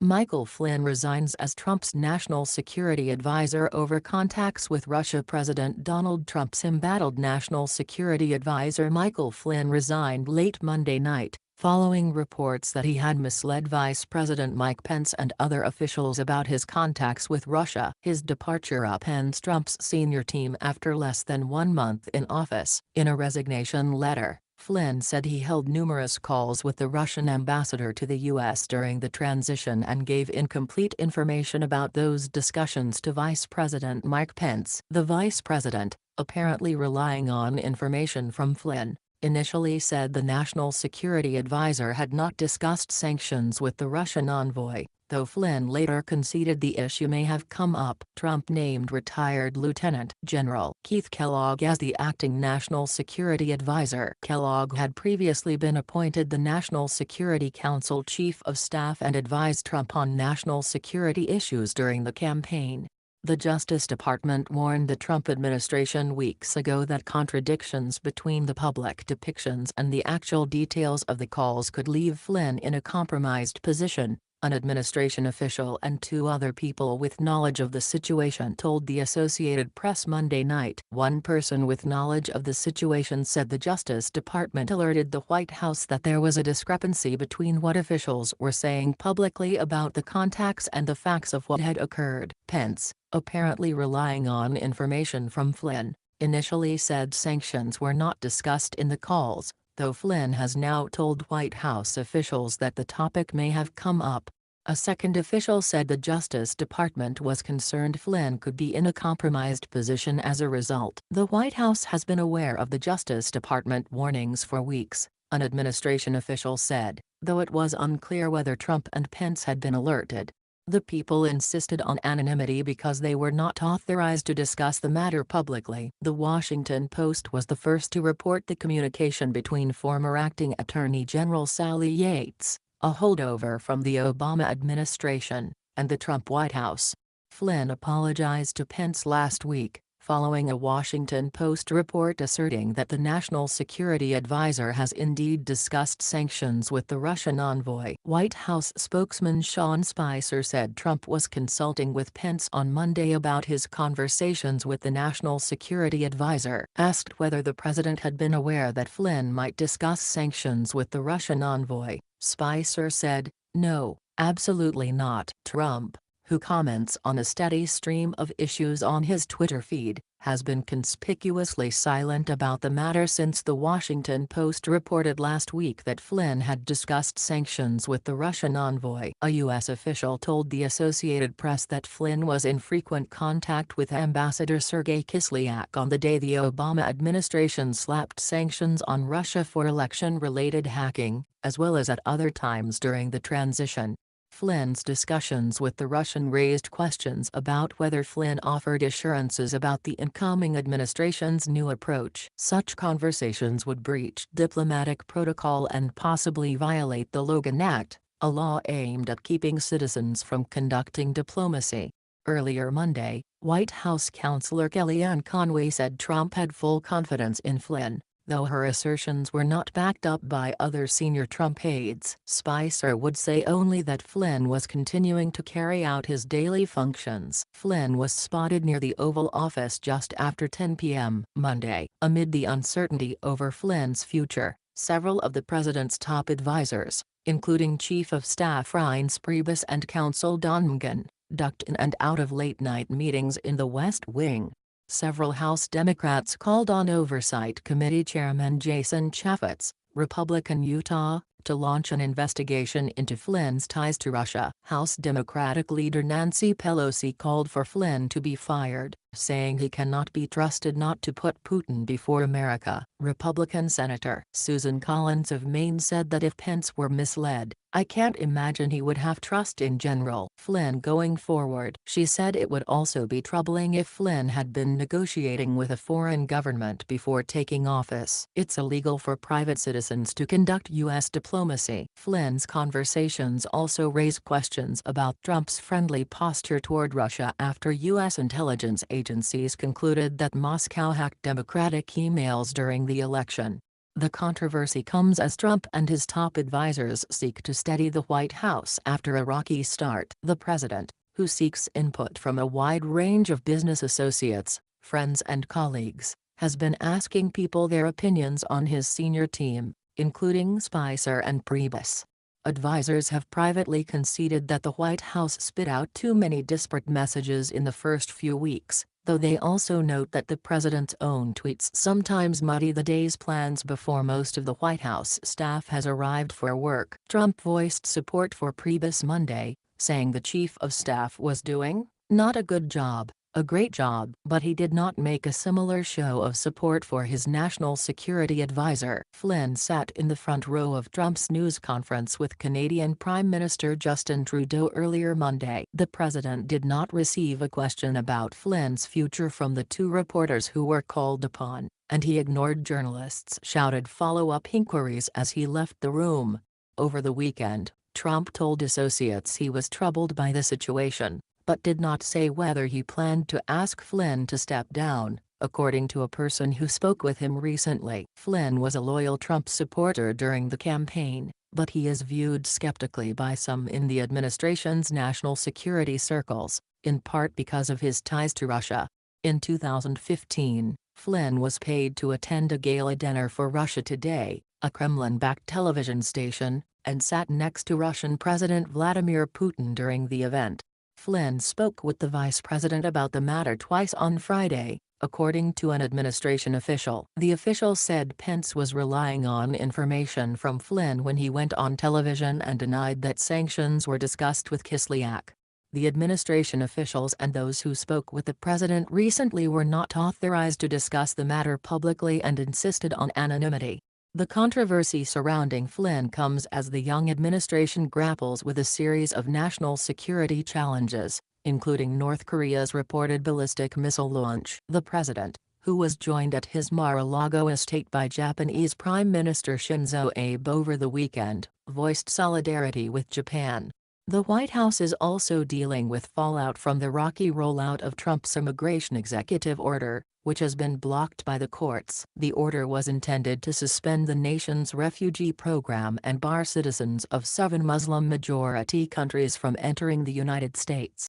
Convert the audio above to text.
Michael Flynn resigns as Trump's national security advisor over contacts with Russia. President Donald Trump's embattled national security advisor Michael Flynn resigned late Monday night, following reports that he had misled Vice President Mike Pence and other officials about his contacts with Russia. His departure upends Trump's senior team after less than 1 month in office. In a resignation letter, Flynn said he held numerous calls with the Russian ambassador to the U.S. during the transition and gave incomplete information about those discussions to Vice President Mike Pence. The vice president, apparently relying on information from Flynn, initially said the national security advisor had not discussed sanctions with the Russian envoy, though Flynn later conceded the issue may have come up. Trump named retired Lieutenant General Keith Kellogg as the acting National Security Advisor. Kellogg had previously been appointed the National Security Council Chief of Staff and advised Trump on national security issues during the campaign. The Justice Department warned the Trump administration weeks ago that contradictions between the public depictions and the actual details of the calls could leave Flynn in a compromised position. An administration official and 2 other people with knowledge of the situation told the Associated Press Monday night. One person with knowledge of the situation said the Justice Department alerted the White House that there was a discrepancy between what officials were saying publicly about the contacts and the facts of what had occurred. Pence, apparently relying on information from Flynn, initially said sanctions were not discussed in the calls, though Flynn has now told White House officials that the topic may have come up. A second official said the Justice Department was concerned Flynn could be in a compromised position as a result. The White House has been aware of the Justice Department warnings for weeks, an administration official said, though it was unclear whether Trump and Pence had been alerted. The people insisted on anonymity because they were not authorized to discuss the matter publicly. The Washington Post was the first to report the communication between former acting Attorney General Sally Yates, a holdover from the Obama administration, and the Trump White House. Flynn apologized to Pence last week, following a Washington Post report asserting that the National Security Advisor has indeed discussed sanctions with the Russian envoy. White House spokesman Sean Spicer said Trump was consulting with Pence on Monday about his conversations with the National Security Advisor. Asked whether the president had been aware that Flynn might discuss sanctions with the Russian envoy, Spicer said, "No, absolutely not." Trump, who comments on a steady stream of issues on his Twitter feed, has been conspicuously silent about the matter since the Washington Post reported last week that Flynn had discussed sanctions with the Russian envoy. A U.S. official told the Associated Press that Flynn was in frequent contact with Ambassador Sergei Kislyak on the day the Obama administration slapped sanctions on Russia for election-related hacking, as well as at other times during the transition. Flynn's discussions with the Russian raised questions about whether Flynn offered assurances about the incoming administration's new approach. Such conversations would breach diplomatic protocol and possibly violate the Logan Act, a law aimed at keeping citizens from conducting diplomacy. Earlier Monday, White House Counselor Kellyanne Conway said Trump had full confidence in Flynn, though her assertions were not backed up by other senior Trump aides. Spicer would say only that Flynn was continuing to carry out his daily functions. Flynn was spotted near the Oval Office just after 10 p.m. Monday. Amid the uncertainty over Flynn's future, several of the president's top advisors, including Chief of Staff Reince Priebus and Counsel Don McGahn, ducked in and out of late-night meetings in the West Wing. Several House Democrats called on Oversight Committee Chairman Jason Chaffetz, Republican Utah, to launch an investigation into Flynn's ties to Russia. House Democratic leader Nancy Pelosi called for Flynn to be fired, saying he cannot be trusted not to put Putin before America. Republican Senator Susan Collins of Maine said that if Pence were misled, "I can't imagine he would have trust in General Flynn going forward." She said it would also be troubling if Flynn had been negotiating with a foreign government before taking office. It's illegal for private citizens to conduct U.S. diplomacy. Flynn's conversations also raise questions about Trump's friendly posture toward Russia after U.S. intelligence agencies concluded that Moscow hacked Democratic emails during the election. The controversy comes as Trump and his top advisors seek to steady the White House after a rocky start. The president, who seeks input from a wide range of business associates, friends and colleagues, has been asking people their opinions on his senior team, including Spicer and Priebus. Advisors have privately conceded that the White House spit out too many disparate messages in the first few weeks, though they also note that the president's own tweets sometimes muddy the day's plans before most of the White House staff has arrived for work. Trump voiced support for Priebus Monday, saying the chief of staff was doing, "not a good job, a great job." But he did not make a similar show of support for his national security advisor. Flynn sat in the front row of Trump's news conference with Canadian Prime Minister Justin Trudeau earlier Monday. The president did not receive a question about Flynn's future from the two reporters who were called upon, and he ignored journalists' shouted follow-up inquiries as he left the room. Over the weekend, Trump told associates he was troubled by the situation, but did not say whether he planned to ask Flynn to step down, according to a person who spoke with him recently. Flynn was a loyal Trump supporter during the campaign, but he is viewed skeptically by some in the administration's national security circles, in part because of his ties to Russia. In 2015, Flynn was paid to attend a gala dinner for Russia Today, a Kremlin-backed television station, and sat next to Russian President Vladimir Putin during the event. Flynn spoke with the vice president about the matter twice on Friday, according to an administration official. The official said Pence was relying on information from Flynn when he went on television and denied that sanctions were discussed with Kislyak. The administration officials and those who spoke with the president recently were not authorized to discuss the matter publicly and insisted on anonymity. The controversy surrounding Flynn comes as the young administration grapples with a series of national security challenges, including North Korea's reported ballistic missile launch. The president, who was joined at his Mar-a-Lago estate by Japanese Prime Minister Shinzo Abe over the weekend, voiced solidarity with Japan. The White House is also dealing with fallout from the rocky rollout of Trump's immigration executive order, which has been blocked by the courts. The order was intended to suspend the nation's refugee program and bar citizens of 7 Muslim-majority countries from entering the United States.